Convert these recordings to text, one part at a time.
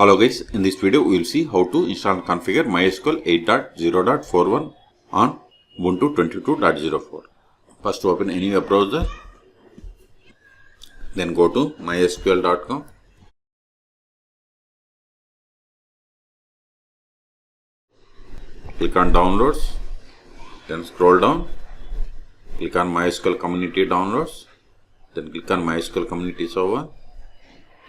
Hello guys, in this video we will see how to install and configure MySQL 8.0.41 on Ubuntu 22.04. First open any web browser, then go to mysql.com. Click on downloads, then scroll down, click on MySQL community downloads, then click on MySQL community server.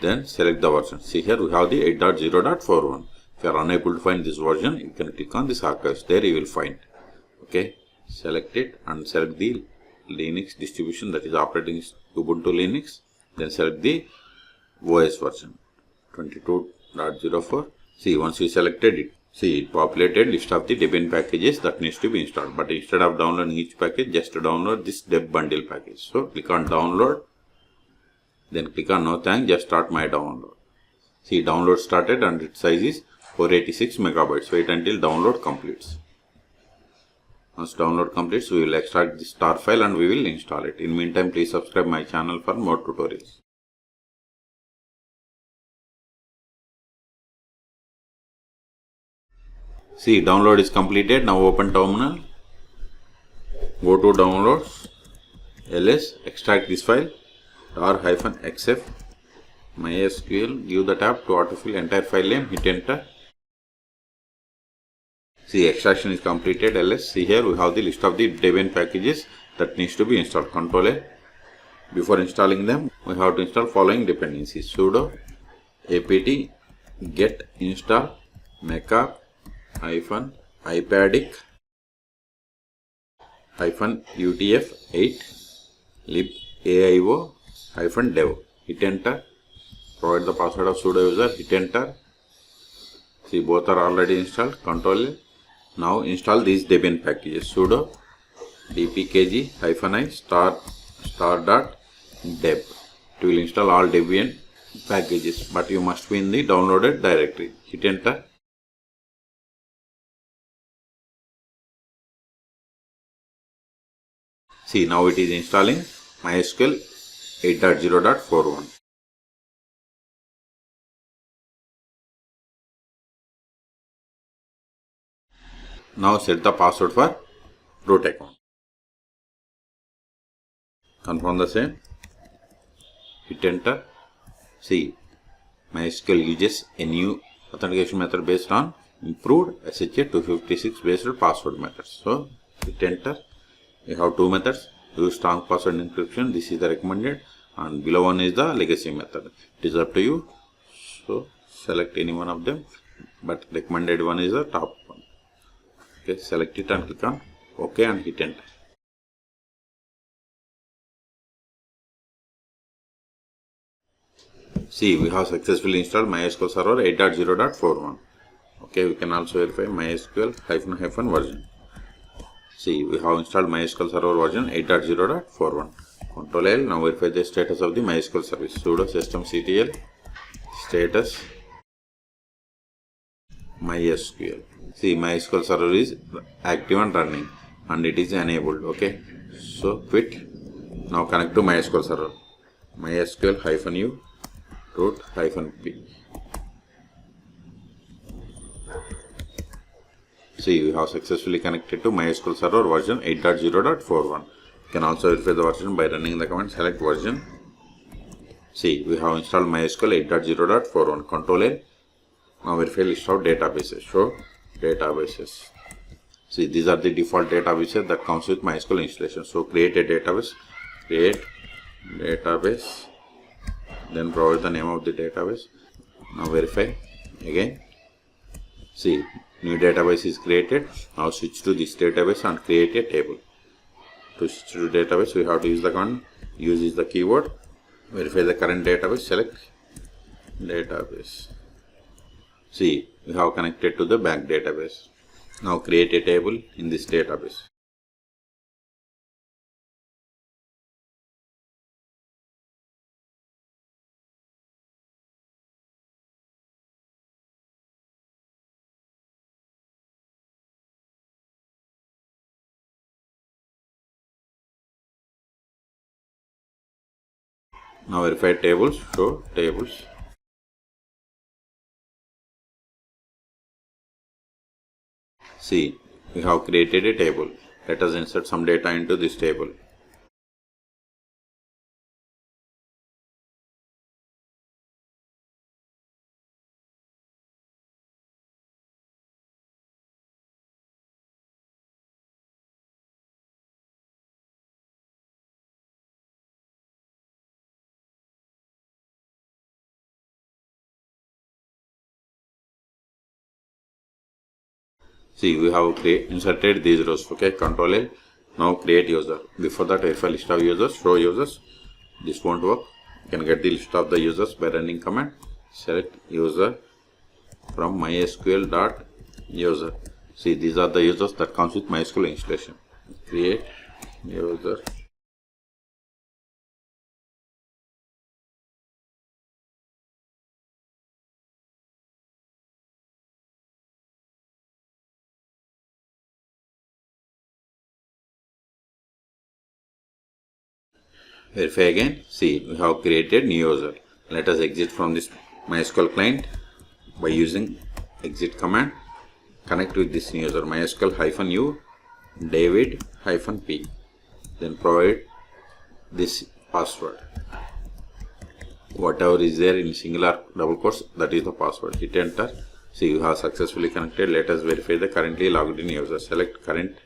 Then select the version. See here we have the 8.0.41. If you are unable to find this version, you can click on this archives. There you will find. Okay, select it and select the Linux distribution, that is operating Ubuntu Linux. Then select the OS version 22.04. See, once you selected it, see it populated list of the Debian packages that needs to be installed. But instead of downloading each package, just download this deb bundle package. So click on download. Then click on no thanks, just start my download. See, download started and its size is 486 megabytes. Wait until download completes. Once download completes, we will extract the star file and we will install it. In meantime, please subscribe my channel for more tutorials. See, download is completed. Now open terminal. Go to downloads, ls, extract this file. -xf MySQL, give the tab to autofill entire file name, hit enter. See, extraction is completed. ls, see here we have the list of the Debian packages that needs to be installed. Control A. Before installing them, we have to install following dependencies: sudo apt get install -upadic -utf8 libaio-dev. Hit enter. Provide the password of sudo user. Hit enter. See, both are already installed. Control A. Now install these Debian packages. Sudo dpkg-i star.deb. It will install all Debian packages, but you must be in the downloaded directory. Hit enter. See, now it is installing MySQL 8.0.41. Now set the password for root account. Confirm the same. Hit enter. See, MySQL uses a new authentication method based on improved SHA-256 based password methods. So hit enter. We have two methods. Use strong password encryption. This is the recommended, and below one is the legacy method. It is up to you. So select any one of them, but recommended one is the top one. Okay, select it and click on OK and hit enter. See, we have successfully installed MySQL Server 8.0.41. Okay, we can also verify MySQL -version. See, we have installed MySQL Server version 8.0.41. Control L. Now verify the status of the MySQL service. Sudo systemctl status MySQL. See, MySQL Server is active and running, and it is enabled. Okay, so quit. Now connect to MySQL Server. MySQL-u root-p. See, we have successfully connected to MySQL Server version 8.0.41. You can also verify the version by running the command select version. See, we have installed MySQL 8.0.41. Control A. Now verify list of databases. Show databases. See, these are the default databases that comes with MySQL installation. So create a database. Create database. Then provide the name of the database. Now verify again. See, new database is created. Now switch to this database and create a table. To switch to database, we have to use the command use is the keyword. Verify the current database. Select database. See, we have connected to the bank database. Now create a table in this database. Now verify tables. Show tables. See, we have created a table. Let us insert some data into this table. See, we have inserted these rows. Okay, Control A. Now create user. Before that, verify list of users, show users. This won't work. You can get the list of the users by running command. Select user from MySQL.user. See, these are the users that comes with MySQL installation. Create user. Verify again. See, we have created new user. Let us exit from this MySQL client by using exit command. Connect with this new user MySQL-u David-p. Then provide this password. Whatever is there in singular double quotes, that is the password. Hit enter. See, you have successfully connected. Let us verify the currently logged in user. Select current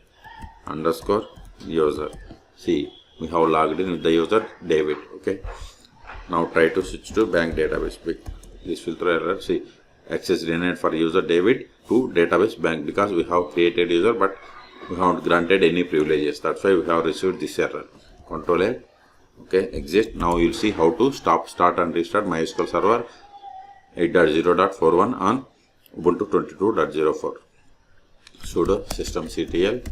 underscore user. See, we have logged in with the user David. Okay. Now try to switch to bank database. This will throw error. See, access denied for user David to database bank, because we have created user but we haven't granted any privileges. That's why we have received this error. Control A. Okay, exit. Now you'll see how to start and restart MySQL Server 8.0.41 on Ubuntu 22.04. Sudo systemctl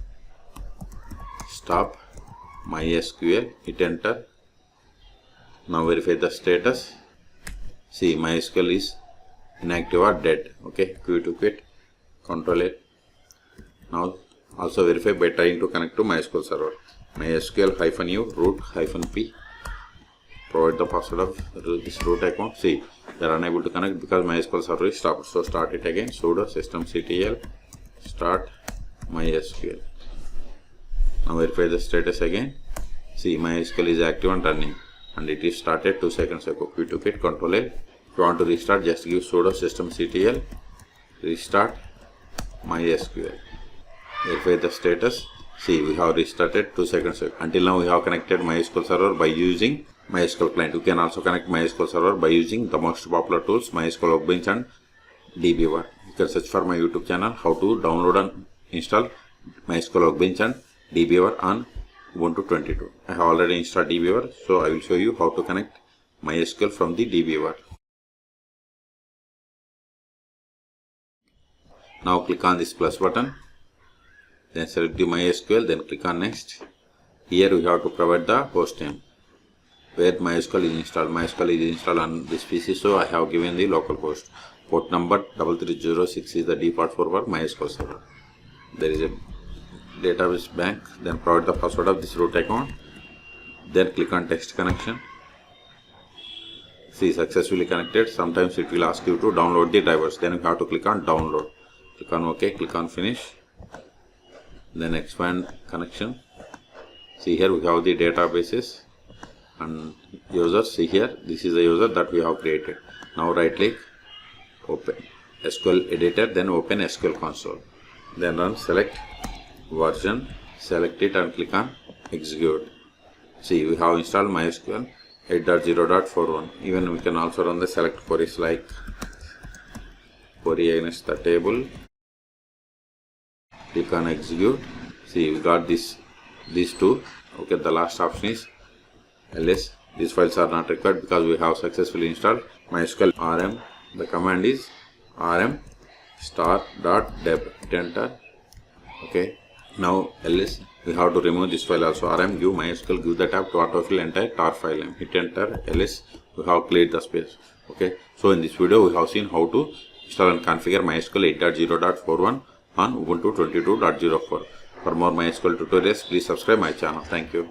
stop MySQL. Hit enter. Now verify the status. See, MySQL is inactive or dead. Okay, to quit. Control A. Now also verify by trying to connect to MySQL Server. MySQL-u root-p. Provide the password of this root account. See, they are unable to connect because MySQL Server is stopped. So start it again. Sudo systemctl start MySQL. Now verify the status again. See, MySQL is active and running, and it is started 2 seconds ago. To quit. Control A. If you want to restart, just give sudo systemctl restart MySQL. Verify the status. See, we have restarted 2 seconds ago. Until now, we have connected MySQL Server by using MySQL client. You can also connect MySQL Server by using the most popular tools, MySQL Workbench and dbeaver. You can search for my YouTube channel how to download and install MySQL Workbench and dbeaver on Ubuntu 22. I have already installed dbeaver, so I will show you how to connect MySQL from the dbeaver. Now click on this plus button, then select the MySQL, then click on next. Here we have to provide the host name where MySQL is installed. MySQL is installed on this PC, so I have given the local host. Port number 3306 is the default for MySQL Server. There is a database bank, then provide the password of this root account, then click on text connection. See, successfully connected. Sometimes it will ask you to download the drivers, then you have to click on download. Click on OK, click on finish, then expand connection. See, here we have the databases and users. See here, this is the user that we have created. Now right click, open SQL editor, then open SQL console, then run. Select version, select it and click on execute. See, we have installed MySQL 8.0.41. even we can also run the select queries like query against the table. Click on execute. See, we got these two. Okay, the last option is ls. These files are not required because we have successfully installed MySQL rm. The command is rm start.deb. Hit enter. Okay, now ls, we have to remove this file also. Rm give MySQL, give the tab to autofill entire tar file name. Hit enter. ls, we have cleared the space. Okay, so in this video we have seen how to install and configure MySQL 8.0.41 on Ubuntu 22.04. For more MySQL tutorials, please subscribe my channel. Thank you.